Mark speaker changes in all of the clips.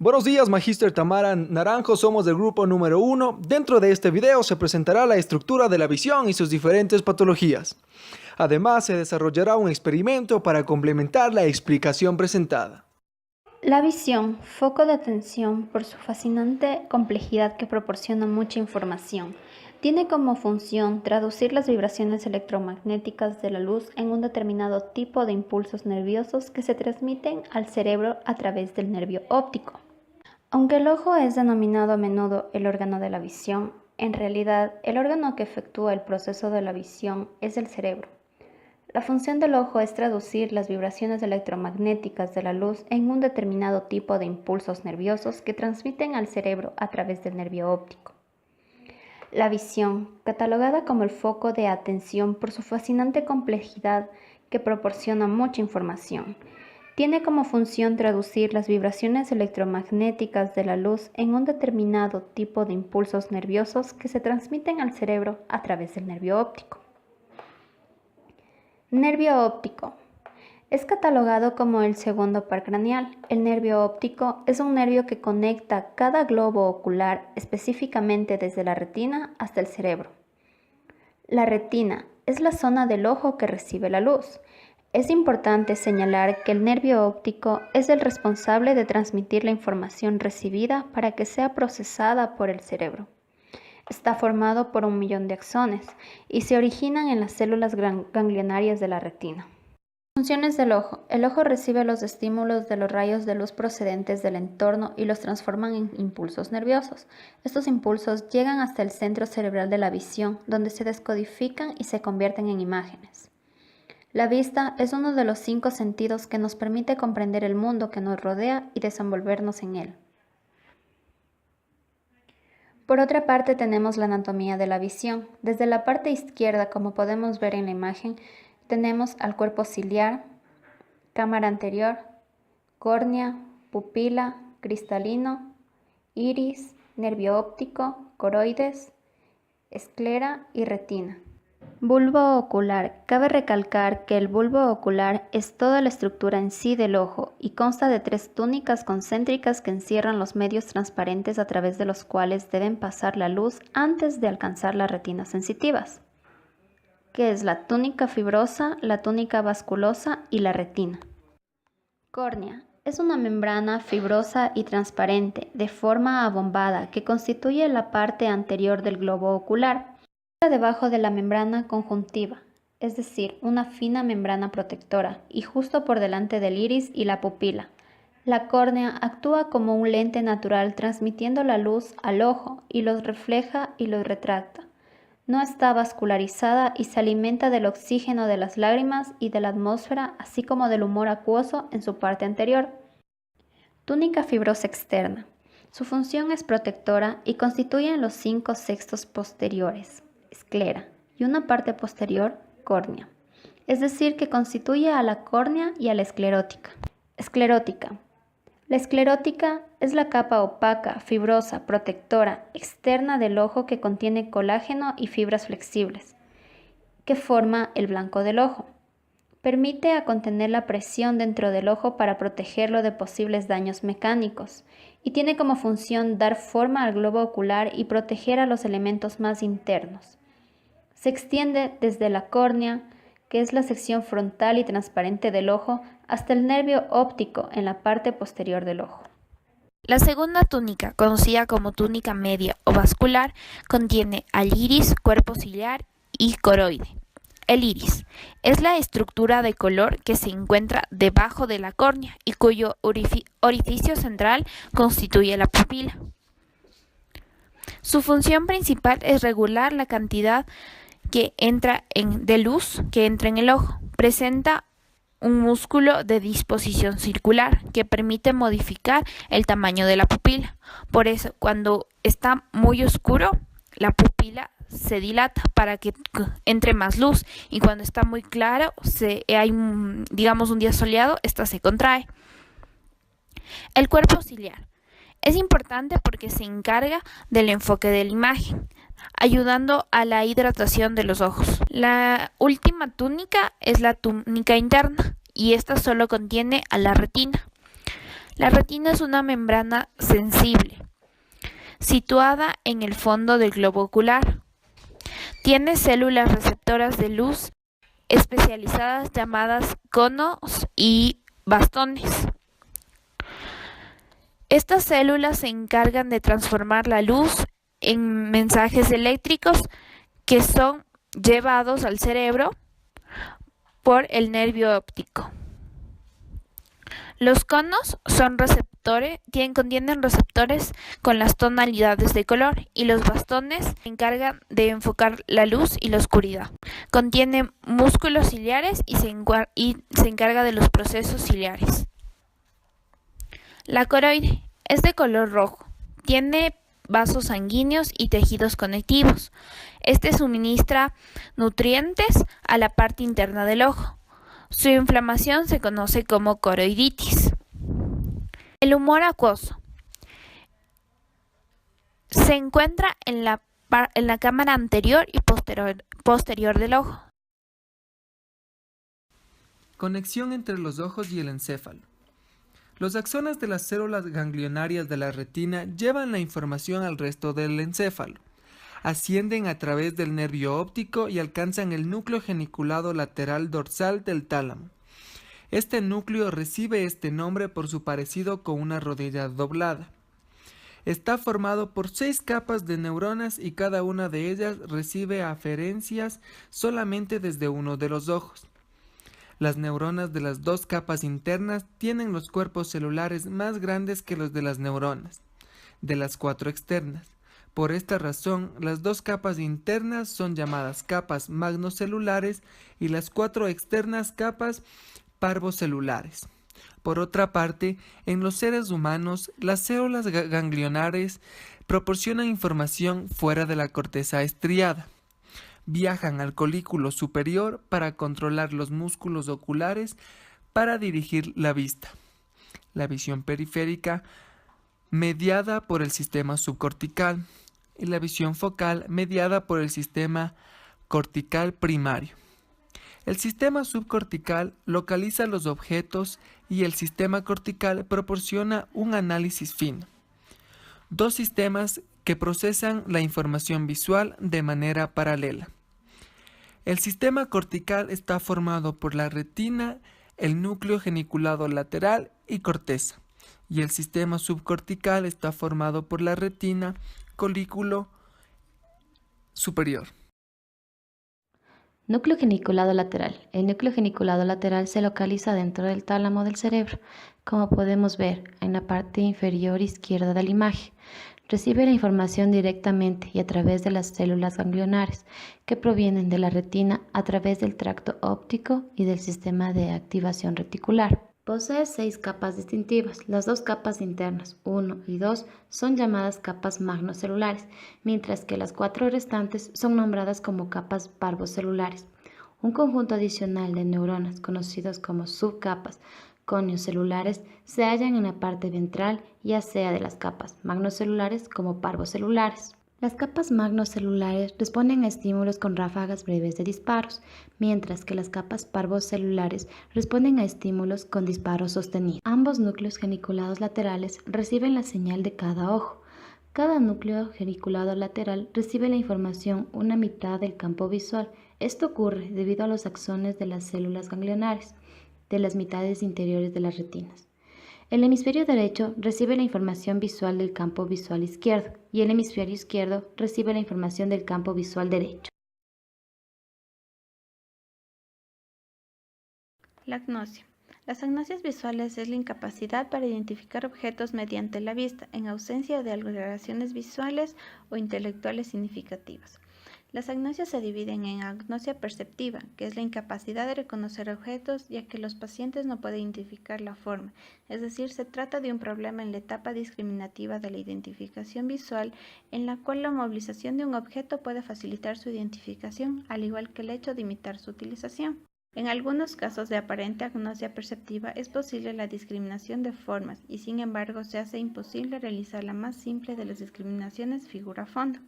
Speaker 1: Buenos días, Magíster Tamara Naranjo, somos del grupo número 1. Dentro de este video se presentará la estructura de la visión y sus diferentes patologías. Además, se desarrollará un experimento para complementar la explicación presentada.
Speaker 2: La visión, foco de atención por su fascinante complejidad que proporciona mucha información. Tiene como función traducir las vibraciones electromagnéticas de la luz en un determinado tipo de impulsos nerviosos que se transmiten al cerebro a través del nervio óptico. Aunque el ojo es denominado a menudo el órgano de la visión, en realidad el órgano que efectúa el proceso de la visión es el cerebro. La función del ojo es traducir las vibraciones electromagnéticas de la luz en un determinado tipo de impulsos nerviosos que transmiten al cerebro a través del nervio óptico. La visión, catalogada como el foco de atención por su fascinante complejidad que proporciona mucha información, tiene como función traducir las vibraciones electromagnéticas de la luz en un determinado tipo de impulsos nerviosos que se transmiten al cerebro a través del nervio óptico. Nervio óptico. Es catalogado como el segundo par craneal. El nervio óptico es un nervio que conecta cada globo ocular específicamente desde la retina hasta el cerebro. La retina es la zona del ojo que recibe la luz. Es importante señalar que el nervio óptico es el responsable de transmitir la información recibida para que sea procesada por el cerebro. Está formado por 1.000.000 de axones y se originan en las células ganglionarias de la retina. Funciones del ojo. El ojo recibe los estímulos de los rayos de luz procedentes del entorno y los transforman en impulsos nerviosos. Estos impulsos llegan hasta el centro cerebral de la visión, donde se descodifican y se convierten en imágenes. La vista es uno de los 5 sentidos que nos permite comprender el mundo que nos rodea y desenvolvernos en él. Por otra parte, tenemos la anatomía de la visión. Desde la parte izquierda, como podemos ver en la imagen, tenemos al cuerpo ciliar, cámara anterior, córnea, pupila, cristalino, iris, nervio óptico, coroides, esclera y retina. Bulbo ocular. Cabe recalcar que el bulbo ocular es toda la estructura en sí del ojo y consta de 3 túnicas concéntricas que encierran los medios transparentes a través de los cuales deben pasar la luz antes de alcanzar las retinas sensitivas, que es la túnica fibrosa, la túnica vasculosa y la retina. Córnea. Es una membrana fibrosa y transparente, de forma abombada, que constituye la parte anterior del globo ocular. Debajo de la membrana conjuntiva, es decir, una fina membrana protectora, y justo por delante del iris y la pupila. La córnea actúa como un lente natural transmitiendo la luz al ojo y los refleja y los retracta. No está vascularizada y se alimenta del oxígeno de las lágrimas y de la atmósfera, así como del humor acuoso en su parte anterior. Túnica fibrosa externa. Su función es protectora y constituyen los 5 sextos posteriores, esclera, y una parte posterior, córnea. Es decir, que constituye a la córnea y a la esclerótica. Esclerótica. La esclerótica es la capa opaca, fibrosa, protectora, externa del ojo que contiene colágeno y fibras flexibles, que forma el blanco del ojo. Permite a contener la presión dentro del ojo para protegerlo de posibles daños mecánicos y tiene como función dar forma al globo ocular y proteger a los elementos más internos. Se extiende desde la córnea, que es la sección frontal y transparente del ojo, hasta el nervio óptico en la parte posterior del ojo.
Speaker 3: La segunda túnica, conocida como túnica media o vascular, contiene al iris, cuerpo ciliar y coroide. El iris es la estructura de color que se encuentra debajo de la córnea y cuyo orificio central constituye la pupila. Su función principal es regular la cantidad de luz que entra en el ojo. Presenta un músculo de disposición circular que permite modificar el tamaño de la pupila. Por eso, cuando está muy oscuro, la pupila se dilata para que entre más luz, y cuando está muy claro, hay un día soleado, esta se contrae. El cuerpo ciliar es importante porque se encarga del enfoque de la imagen, ayudando a la hidratación de los ojos. La última túnica es la túnica interna y esta solo contiene a la retina. La retina es una membrana sensible, situada en el fondo del globo ocular. Tiene células receptoras de luz especializadas llamadas conos y bastones. Estas células se encargan de transformar la luz en mensajes eléctricos que son llevados al cerebro por el nervio óptico. Los conos contienen receptores con las tonalidades de color y los bastones se encargan de enfocar la luz y la oscuridad. Contiene músculos ciliares y se encarga de los procesos ciliares. La coroide es de color rojo. Tiene vasos sanguíneos y tejidos conectivos. Este suministra nutrientes a la parte interna del ojo. Su inflamación se conoce como coroiditis. El humor acuoso se encuentra en la cámara anterior y posterior del ojo.
Speaker 1: Conexión entre los ojos y el encéfalo. Los axones de las células ganglionarias de la retina llevan la información al resto del encéfalo. Ascienden a través del nervio óptico y alcanzan el núcleo geniculado lateral dorsal del tálamo. Este núcleo recibe este nombre por su parecido con una rodilla doblada. Está formado por 6 capas de neuronas y cada una de ellas recibe aferencias solamente desde uno de los ojos. Las neuronas de las 2 capas internas tienen los cuerpos celulares más grandes que los de las neuronas de las 4 externas. Por esta razón, las 2 capas internas son llamadas capas magnocelulares y las 4 externas capas parvocelulares. Por otra parte, en los seres humanos, las células ganglionares proporcionan información fuera de la corteza estriada. Viajan al colículo superior para controlar los músculos oculares para dirigir la vista. La visión periférica, mediada por el sistema subcortical, y la visión focal, mediada por el sistema cortical primario. El sistema subcortical localiza los objetos y el sistema cortical proporciona un análisis fino. 2 sistemas que procesan la información visual de manera paralela. El sistema cortical está formado por la retina, el núcleo geniculado lateral y corteza, y el sistema subcortical está formado por la retina, colículo superior.
Speaker 2: Núcleo geniculado lateral. El núcleo geniculado lateral se localiza dentro del tálamo del cerebro, como podemos ver en la parte inferior izquierda de la imagen. Recibe la información directamente y a través de las células ganglionares que provienen de la retina a través del tracto óptico y del sistema de activación reticular. Posee 6 capas distintivas. Las 2 capas internas, 1 y 2, son llamadas capas magnocelulares, mientras que las 4 restantes son nombradas como capas parvocelulares. Un conjunto adicional de neuronas, conocidos como subcapas coniocelulares, se hallan en la parte ventral, ya sea de las capas magnocelulares como parvocelulares. Las capas magnocelulares responden a estímulos con ráfagas breves de disparos, mientras que las capas parvocelulares responden a estímulos con disparos sostenidos. Ambos núcleos geniculados laterales reciben la señal de cada ojo. Cada núcleo geniculado lateral recibe la información una mitad del campo visual. Esto ocurre debido a los axones de las células ganglionares de las mitades interiores de las retinas. El hemisferio derecho recibe la información visual del campo visual izquierdo y el hemisferio izquierdo recibe la información del campo visual derecho.
Speaker 4: La agnosia. Las agnosias visuales es la incapacidad para identificar objetos mediante la vista, en ausencia de alteraciones visuales o intelectuales significativas. Las agnosias se dividen en agnosia perceptiva, que es la incapacidad de reconocer objetos ya que los pacientes no pueden identificar la forma, es decir, se trata de un problema en la etapa discriminativa de la identificación visual, en la cual la movilización de un objeto puede facilitar su identificación, al igual que el hecho de imitar su utilización. En algunos casos de aparente agnosia perceptiva es posible la discriminación de formas y sin embargo se hace imposible realizar la más simple de las discriminaciones figura-fondo.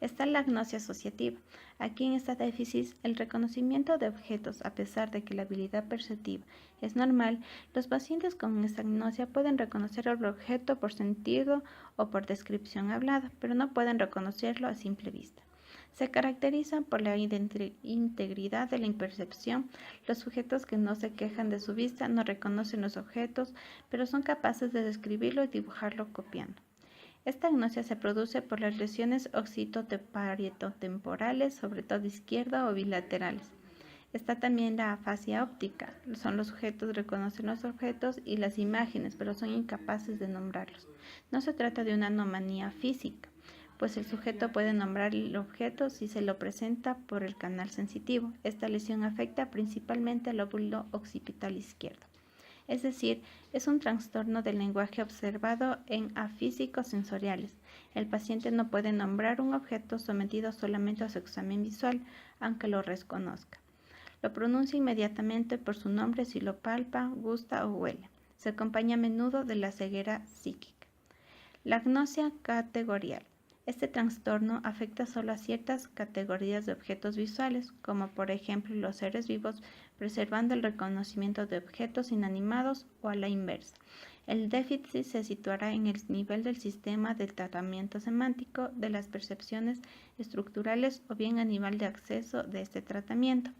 Speaker 4: Está la agnosia asociativa. Aquí en esta déficit, el reconocimiento de objetos, a pesar de que la habilidad perceptiva es normal, los pacientes con esta agnosia pueden reconocer el objeto por sentido o por descripción hablada, pero no pueden reconocerlo a simple vista. Se caracterizan por la integridad de la percepción. Los sujetos que no se quejan de su vista no reconocen los objetos, pero son capaces de describirlo y dibujarlo copiando. Esta agnosia se produce por las lesiones occipitoparietotemporales, sobre todo izquierda o bilaterales. Está también la afasia óptica. Son los sujetos que reconocen los objetos y las imágenes, pero son incapaces de nombrarlos. No se trata de una anomalía física, pues el sujeto puede nombrar el objeto si se lo presenta por el canal sensitivo. Esta lesión afecta principalmente al lóbulo occipital izquierdo. Es decir, es un trastorno del lenguaje observado en afísicos sensoriales. El paciente no puede nombrar un objeto sometido solamente a su examen visual, aunque lo reconozca. Lo pronuncia inmediatamente por su nombre si lo palpa, gusta o huele. Se acompaña a menudo de la ceguera psíquica. La agnosia categorial. Este trastorno afecta solo a ciertas categorías de objetos visuales, como por ejemplo los seres vivos, preservando el reconocimiento de objetos inanimados, o a la inversa. El déficit se situará en el nivel del sistema del tratamiento semántico, de las percepciones estructurales o bien a nivel de acceso de este tratamiento.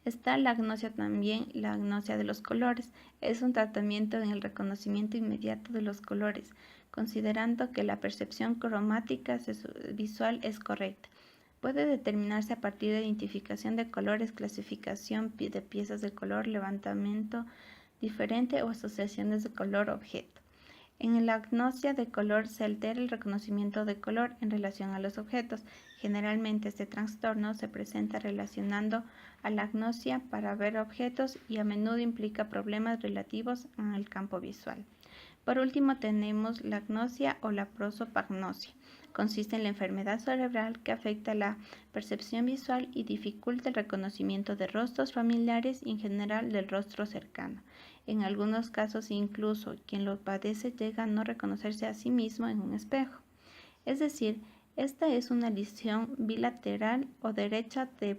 Speaker 4: Está la agnosia también, la agnosia de los colores. Es un tratamiento en el reconocimiento inmediato de los colores, considerando que la percepción cromática visual es correcta. Puede determinarse a partir de identificación de colores, clasificación de piezas de color, levantamiento diferente o asociaciones de color-objeto. En la agnosia de color se altera el reconocimiento de color en relación a los objetos. Generalmente este trastorno se presenta relacionando a la agnosia para ver objetos y a menudo implica problemas relativos al campo visual. Por último tenemos la agnosia o la prosopagnosia. Consiste en la enfermedad cerebral que afecta la percepción visual y dificulta el reconocimiento de rostros familiares y en general del rostro cercano. En algunos casos incluso quien lo padece llega a no reconocerse a sí mismo en un espejo. Es decir, esta es una lesión bilateral o derecha de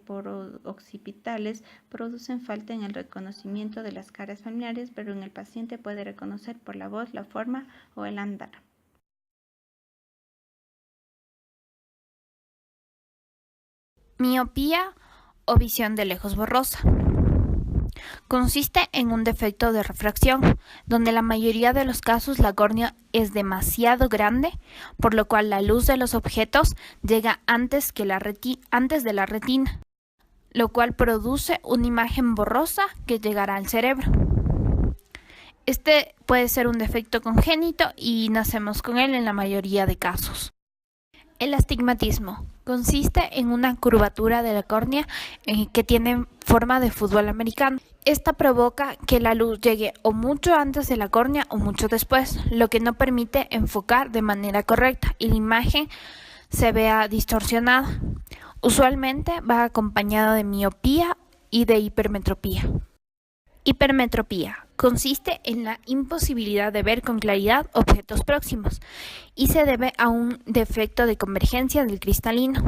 Speaker 4: occipitales, producen falta en el reconocimiento de las caras familiares, pero en el paciente puede reconocer por la voz, la forma o el andar.
Speaker 3: Miopía o visión de lejos borrosa. Consiste en un defecto de refracción, donde en la mayoría de los casos la córnea es demasiado grande, por lo cual la luz de los objetos llega antes de la retina, lo cual produce una imagen borrosa que llegará al cerebro. Este puede ser un defecto congénito y nacemos con él en la mayoría de casos. El astigmatismo consiste en una curvatura de la córnea que tiene forma de fútbol americano. Esta provoca que la luz llegue o mucho antes de la córnea o mucho después, lo que no permite enfocar de manera correcta y la imagen se vea distorsionada. Usualmente va acompañada de miopía y de hipermetropía. Hipermetropía consiste en la imposibilidad de ver con claridad objetos próximos y se debe a un defecto de convergencia del cristalino,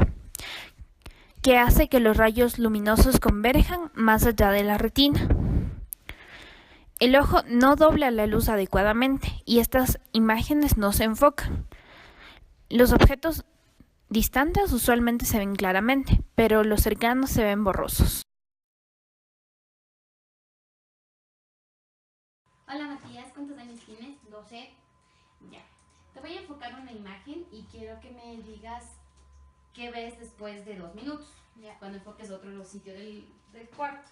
Speaker 3: que hace que los rayos luminosos converjan más allá de la retina. El ojo no dobla la luz adecuadamente y estas imágenes no se enfocan. Los objetos distantes usualmente se ven claramente, pero los cercanos se ven borrosos.
Speaker 5: Hola Matías, ¿cuántos años tienes? 12. Ya. Te voy a enfocar una imagen y quiero que me digas qué ves después de 2 minutos. Ya. Cuando enfoques otro sitio del cuarto.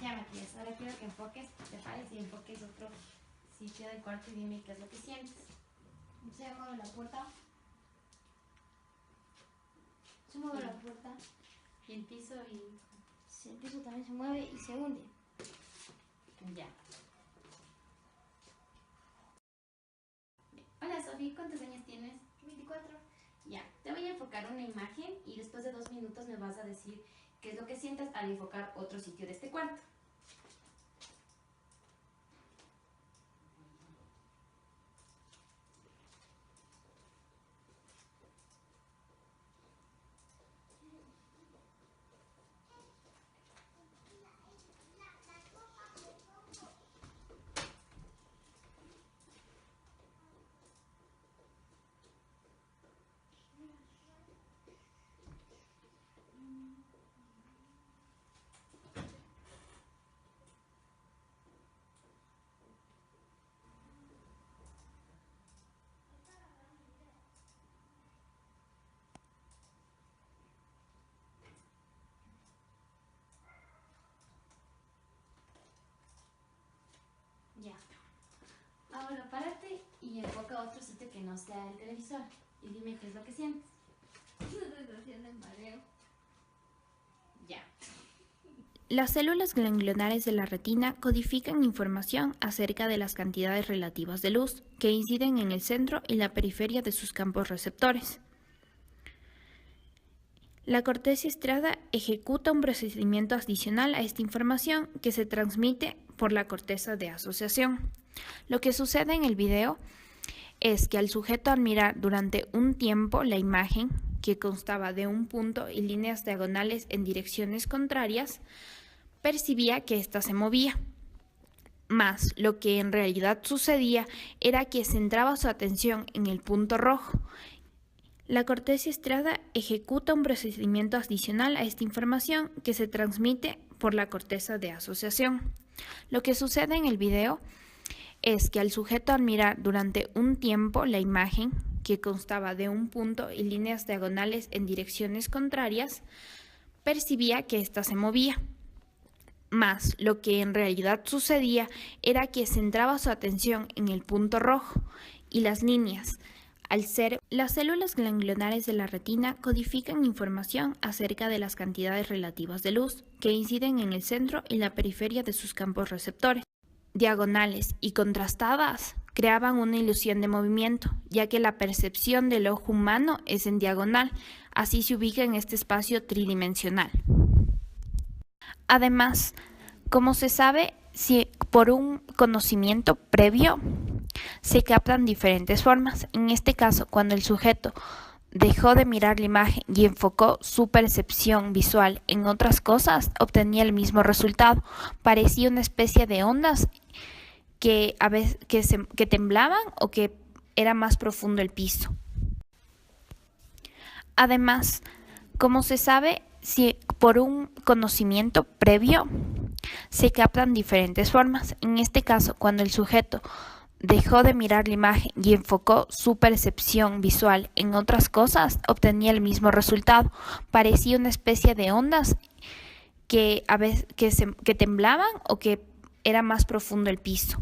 Speaker 5: Ya Matías, ahora quiero que enfoques, te pares y enfoques otro sitio del cuarto y dime qué es lo que sientes. Se mueve la puerta. Se mueve la puerta. Y el piso
Speaker 6: El piso también se mueve y se hunde.
Speaker 5: Ya. Hola Sofi, ¿cuántos años tienes?
Speaker 6: 24.
Speaker 5: Ya, te voy a enfocar una imagen y después de 2 minutos me vas a decir qué es lo que sientes al enfocar otro sitio de este cuarto. Ya. Ahora párate y enfoca a otro sitio que no sea el televisor. Y dime qué es lo que sientes.
Speaker 6: Sensación de mareo.
Speaker 5: Ya.
Speaker 3: Las células ganglionares de la retina codifican información acerca de las cantidades relativas de luz que inciden en el centro y la periferia de sus campos receptores. La corteza striada ejecuta un procedimiento adicional a esta información que se transmite por la corteza de asociación. Lo que sucede en el video es que al sujeto al mirar durante un tiempo la imagen, que constaba de un punto y líneas diagonales en direcciones contrarias, percibía que ésta se movía. Mas lo que en realidad sucedía era que centraba su atención en el punto rojo. La corteza striada ejecuta un procedimiento adicional a esta información que se transmite por la corteza de asociación. Lo que sucede en el video es que al sujeto al mirar durante un tiempo la imagen, que constaba de un punto y líneas diagonales en direcciones contrarias, percibía que ésta se movía. Mas lo que en realidad sucedía era que centraba su atención en el punto rojo y las líneas. Las células ganglionares de la retina codifican información acerca de las cantidades relativas de luz que inciden en el centro y la periferia de sus campos receptores. Diagonales y contrastadas creaban una ilusión de movimiento, ya que la percepción del ojo humano es en diagonal, así se ubica en este espacio tridimensional. Además, como se sabe, si por un conocimiento previo se captan diferentes formas. En este caso, cuando el sujeto dejó de mirar la imagen y enfocó su percepción visual en otras cosas, obtenía el mismo resultado. Parecía una especie de ondas que a veces que temblaban o que era más profundo el piso. Además, como se sabe, si por un conocimiento previo se captan diferentes formas. En este caso, cuando el sujeto dejó de mirar la imagen y enfocó su percepción visual en otras cosas, obtenía el mismo resultado. Parecía una especie de ondas que a veces que temblaban o que era más profundo el piso.